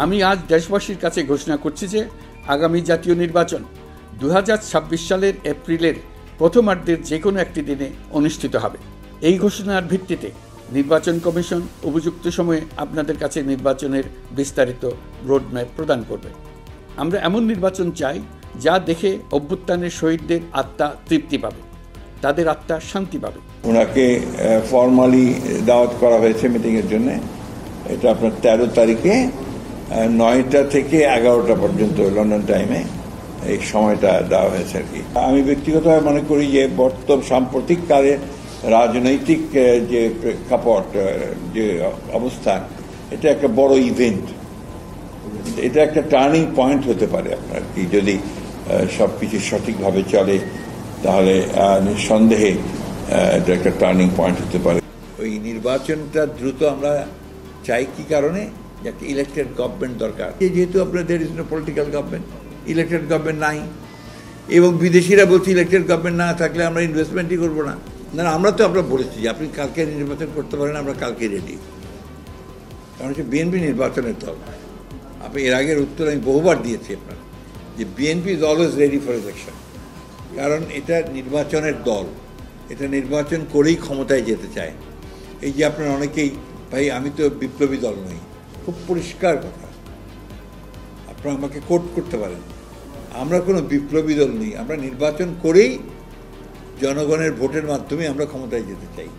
আমি আজ দেশবাসীর কাছে ঘোষণা করছি যে আগামী জাতীয় নির্বাচন 2026 সালের এপ্রিলের প্রথমার্ধের যে কোনো একটি দিনে অনুষ্ঠিত হবে। এই ঘোষণার ভিত্তিতে নির্বাচন কমিশন উপযুক্ত সময়ে আপনাদের কাছে নির্বাচনের বিস্তারিত রোডম্যাপ প্রদান করবে। আমরা এমন নির্বাচন চাই যা দেখে অভ্যুত্থানের শহীদদের আত্মা তৃপ্তি পাবে, তাদের আত্মা শান্তি পাবে। ওনাকে ফর্মালি দাওয়াত করা হয়েছে মিটিংয়ের জন্য। এটা আপনার 13 তারিখে 9টা থেকে 11টা পর্যন্ত লন্ডন টাইমে এই সময়টা দেওয়া হয়েছে আর কি। আমি ব্যক্তিগতভাবে মনে করি যে সাম্প্রতিককালে রাজনৈতিক যে প্রেক্ষাপট, যে অবস্থা, এটা একটা বড় ইভেন্ট, এটা একটা টার্নিং পয়েন্ট হতে পারে আপনার কি। যদি সবকিছু সঠিকভাবে চলে তাহলে নিঃসন্দেহে এটা একটা টার্নিং পয়েন্ট হতে পারে। ওই নির্বাচনটা দ্রুত আমরা চাই কি কারণে, যে একটা ইলেক্টেড গভর্নমেন্ট দরকার। যেহেতু আপনার there is no political government, elected government নাই, এবং বিদেশিরা বলছে ইলেক্টেড গভর্নমেন্ট না থাকলে আমরা ইনভেস্টমেন্টই করবো না। না, আমরা তো আমরা বলেছি যে আপনি কালকে নির্বাচন করতে পারেন, আমরা কালকে রেডি। কারণ হচ্ছে বিএনপি নির্বাচনের দল। আপনি এর আগের উত্তর আমি বহুবার দিয়েছি আপনার, যে BNP is always ready for election. কারণ এটা নির্বাচনের দল, এটা নির্বাচন করেই ক্ষমতায় যেতে চায়। এই যে আপনার অনেকেই, ভাই আমি তো বিপ্লবী দল নই, খুব পরিষ্কার কথা, আপনারা আমাকে কোট করতে পারেন, আমরা কোনো বিপ্লবী দল নই, আমরা নির্বাচন করেই জনগণের ভোটের মাধ্যমে আমরা ক্ষমতায় যেতে চাই।